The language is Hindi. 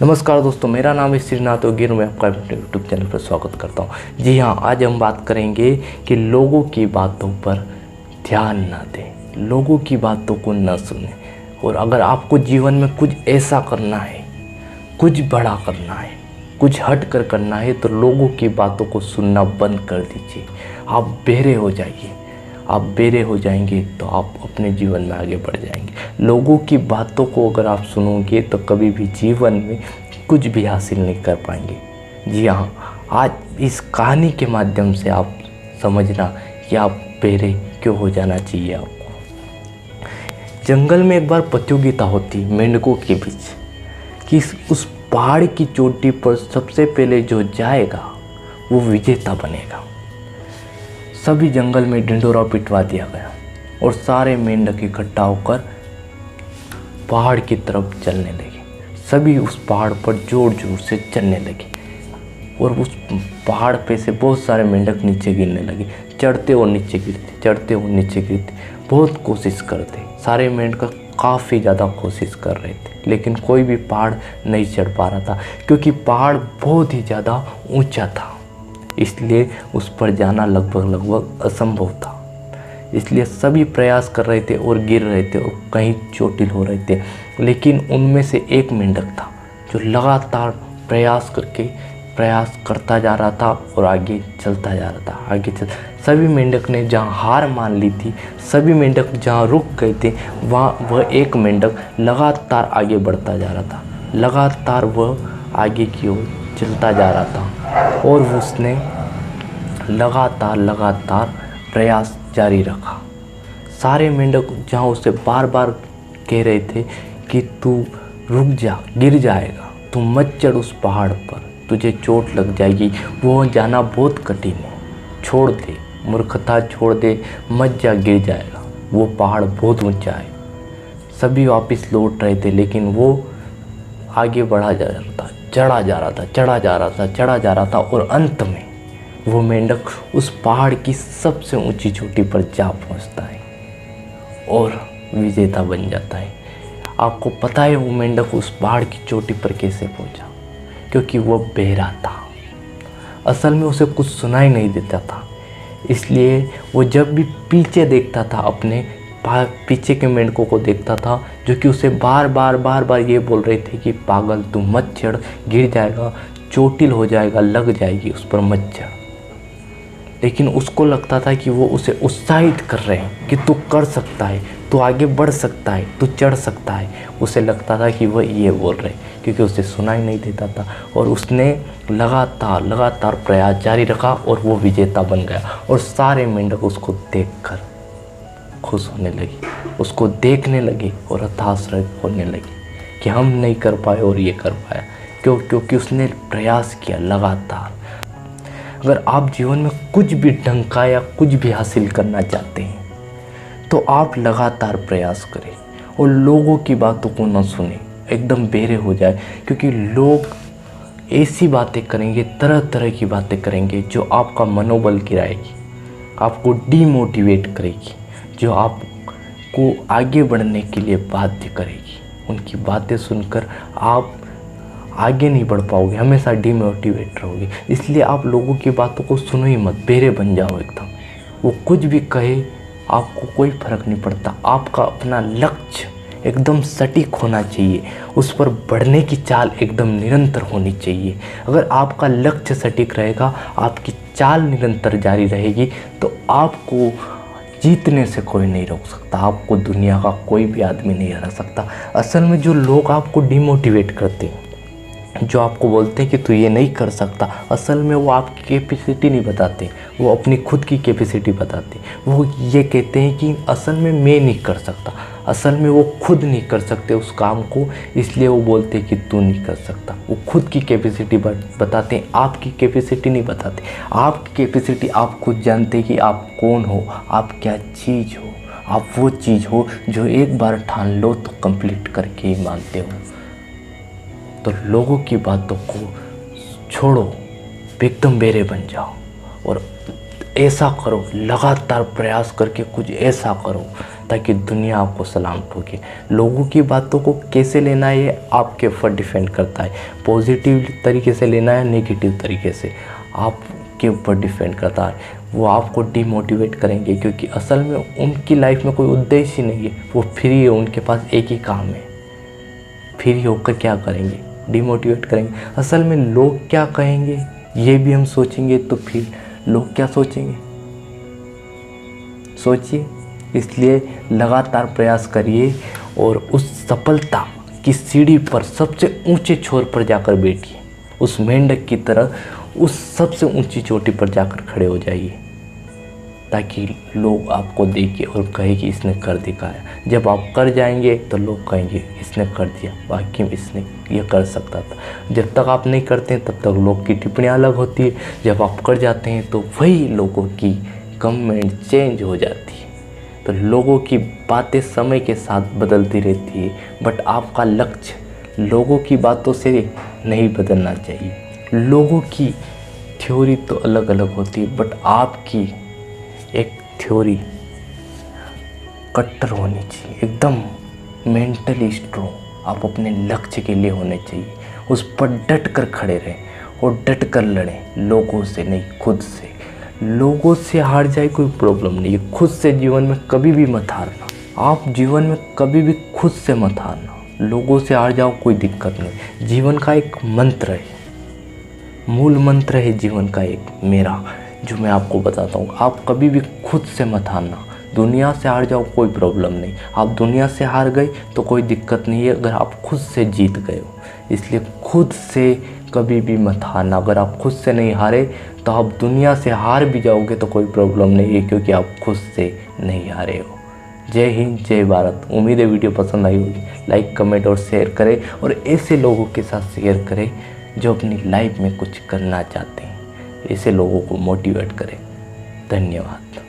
नमस्कार दोस्तों, मेरा नाम है श्रीनाथ गिर। मैं आपका यूट्यूब चैनल पर स्वागत करता हूं। जी हाँ, आज हम बात करेंगे कि लोगों की बातों पर ध्यान ना दें, लोगों की बातों को न सुनें। और अगर आपको जीवन में कुछ ऐसा करना है, कुछ बड़ा करना है, कुछ हट कर करना है, तो लोगों की बातों को सुनना बंद कर दीजिए। आप बहरे हो जाइए। आप बहरे हो जाएंगे तो आप अपने जीवन में आगे बढ़ जाएंगे। लोगों की बातों को अगर आप सुनोगे तो कभी भी जीवन में कुछ भी हासिल नहीं कर पाएंगे। जी हाँ, आज इस कहानी के माध्यम से आप समझना कि आप बहरे क्यों हो जाना चाहिए आपको। जंगल में एक बार प्रतियोगिता होती मेंढकों के बीच कि उस पहाड़ की चोटी पर सबसे पहले जो जाएगा वो विजेता बनेगा। सभी जंगल में ढिंढोरा पिटवा दिया गया और सारे मेंढक इकट्ठा होकर पहाड़ की तरफ चलने लगे। सभी उस पहाड़ पर जोर जोर से चलने लगे और उस पहाड़ पे से बहुत सारे मेंढक नीचे गिरने लगे। चढ़ते और नीचे गिरते, चढ़ते और नीचे गिरते, बहुत कोशिश करते। सारे मेंढक काफ़ी ज़्यादा कोशिश कर रहे थे, लेकिन कोई भी पहाड़ नहीं चढ़ पा रहा था, क्योंकि पहाड़ बहुत ही ज़्यादा ऊंचा था। इसलिए उस पर जाना लगभग असंभव था। इसलिए सभी प्रयास कर रहे थे और गिर रहे थे और कहीं चोटिल हो रहे थे। लेकिन उनमें से एक मेंढक था जो लगातार प्रयास करता जा रहा था और आगे चलता जा रहा था। सभी मेंढक ने जहाँ हार मान ली थी, सभी मेंढक जहाँ रुक गए थे, वहाँ वह एक मेंढक लगातार आगे बढ़ता जा रहा था। लगातार वह आगे की ओर चलता जा रहा था और उसने लगातार प्रयास जारी रखा। सारे मेंढक जहाँ उसे बार बार कह रहे थे कि तू रुक जा, गिर जाएगा, तू मत चढ़ उस पहाड़ पर, तुझे चोट लग जाएगी, वो जाना बहुत कठिन है, छोड़ दे, मूर्खता छोड़ दे, मत जा, गिर जाएगा, वो पहाड़ बहुत ऊंचा है। सभी वापस लौट रहे थे, लेकिन वो आगे बढ़ा जा रहा था, चढ़ा जा रहा था और अंत में वो मेंढक उस पहाड़ की सबसे ऊंची चोटी पर जा पहुंचता है और विजेता बन जाता है। आपको पता है वो मेंढक उस पहाड़ की चोटी पर कैसे पहुंचा? क्योंकि वो बहरा था। असल में उसे कुछ सुनाई नहीं देता था, इसलिए वो जब भी पीछे देखता था, अपने पीछे के मेंढकों को देखता था, जो कि उसे बार बार ये बोल रहे थे कि पागल, तू मत चढ़, गिर जाएगा, चोटिल हो जाएगा, लग जाएगी, उस पर मत चढ़। लेकिन उसको लगता था कि वो उसे उत्साहित कर रहे हैं कि तू कर सकता है, तू आगे बढ़ सकता है, तू चढ़ सकता है। उसे लगता था कि वह ये बोल रहे हैं, क्योंकि उसे सुनाई नहीं देता था। और उसने लगातार प्रयास जारी रखा और वो विजेता बन गया। और सारे मेंढक उसको देखकर खुश होने लगे, उसको देखने लगे और हताश होने लगे कि हम नहीं कर पाए और ये कर पाया। क्योंकि उसने प्रयास किया लगातार। अगर आप जीवन में कुछ भी ढंग का या कुछ भी हासिल करना चाहते हैं तो आप लगातार प्रयास करें और लोगों की बातों को न सुने, एकदम बहरे हो जाए। क्योंकि लोग ऐसी बातें करेंगे, तरह की बातें करेंगे जो आपका मनोबल गिराएगी, आपको डीमोटिवेट करेगी, जो आपको आगे बढ़ने के लिए बाध्य करेगी। उनकी बातें सुनकर आप आगे नहीं बढ़ पाओगे, हमेशा डीमोटिवेट रहोगे। इसलिए आप लोगों की बातों को सुनो ही मत, बहरे बन जाओ एकदम। वो कुछ भी कहे आपको कोई फर्क नहीं पड़ता। आपका अपना लक्ष्य एकदम सटीक होना चाहिए, उस पर बढ़ने की चाल एकदम निरंतर होनी चाहिए। अगर आपका लक्ष्य सटीक रहेगा, आपकी चाल निरंतर जारी रहेगी, तो आपको जीतने से कोई नहीं रोक सकता, आपको दुनिया का कोई भी आदमी नहीं हरा सकता। असल में जो लोग आपको डिमोटिवेट करते हैं, जो आपको बोलते हैं कि तू ये नहीं कर सकता, असल में वो आपकी कैपेसिटी नहीं बताते, वो अपनी खुद की कैपेसिटी बताते। वो ये कहते हैं कि असल में मैं नहीं कर सकता, असल में वो खुद नहीं कर सकते उस काम को, इसलिए वो बोलते हैं कि तू नहीं कर सकता। वो खुद की कैपेसिटी बताते हैं, आपकी कैपेसिटी नहीं बताते। आपकी कैपेसिटी आप खुद जानते हैं कि आप कौन हो, आप क्या चीज़ हो। आप वो चीज़ हो जो एक बार ठान लो तो कंप्लीट करके ही मानते हो। तो लोगों की बातों को छोड़ो, एकदम बहरे बन जाओ और ऐसा करो, लगातार प्रयास करके कुछ ऐसा करो ताकि दुनिया आपको सलाम ठोके। लोगों की बातों को कैसे लेना है ये आपके ऊपर डिपेंड करता है। पॉजिटिव तरीके से लेना है, नेगेटिव तरीके से, आपके ऊपर डिपेंड करता है। वो आपको डिमोटिवेट करेंगे क्योंकि असल में उनकी लाइफ में कोई उद्देश्य ही नहीं है, वो फ्री है, उनके पास एक ही काम है। फ्री होकर क्या करेंगे? डिमोटिवेट करेंगे। असल में लोग क्या कहेंगे ये भी हम सोचेंगे तो फिर लोग क्या सोचेंगे? सोचिए। इसलिए लगातार प्रयास करिए और उस सफलता की सीढ़ी पर सबसे ऊंचे छोर पर जाकर बैठिए। उस मेंढक की तरह उस सबसे ऊंची चोटी पर जाकर खड़े हो जाइए, ताकि लोग आपको देखें और कहे कि इसने कर दिखाया। जब आप कर जाएंगे तो लोग कहेंगे इसने कर दिया, वाकई में इसने ये कर सकता था। जब तक आप नहीं करते हैं तब तक लोग की टिप्पणियाँ अलग होती है। जब आप कर जाते हैं तो वही लोगों की कमेंट चेंज हो जाती है। तो लोगों की बातें समय के साथ बदलती रहती है, बट आपका लक्ष्य लोगों की बातों से नहीं बदलना चाहिए। लोगों की थ्योरी तो अलग अलग होती है, बट आपकी एक थ्योरी कट्टर होनी चाहिए, एकदम मेंटली स्ट्रॉन्ग। आप अपने लक्ष्य के लिए होने चाहिए, उस पर डट कर खड़े रहें और डट कर लड़ें, लोगों से नहीं, खुद से। लोगों से हार जाए कोई प्रॉब्लम नहीं है, खुद से जीवन में कभी भी मत हारना। आप जीवन में कभी भी खुद से मत हारना। लोगों से हार जाओ कोई दिक्कत नहीं। जीवन का एक मंत्र है, मूल मंत्र है जीवन का एक मेरा, जो मैं आपको बताता हूँ। आप कभी भी खुद से मत हारना। दुनिया से हार जाओ कोई प्रॉब्लम नहीं। आप दुनिया से हार गए तो कोई दिक्कत नहीं है अगर आप खुद से जीत गए हो। इसलिए खुद से कभी भी मत हारना। अगर आप खुद से नहीं हारे तो आप दुनिया से हार भी जाओगे तो कोई प्रॉब्लम नहीं है, क्योंकि आप खुद से नहीं हारे हो। जय हिंद, जय भारत। उम्मीद है वीडियो पसंद आई होगी। लाइक, कमेंट और शेयर करें, और ऐसे लोगों के साथ शेयर करें जो अपनी लाइफ में कुछ करना चाहते हैं। ऐसे लोगों को मोटिवेट करें। धन्यवाद।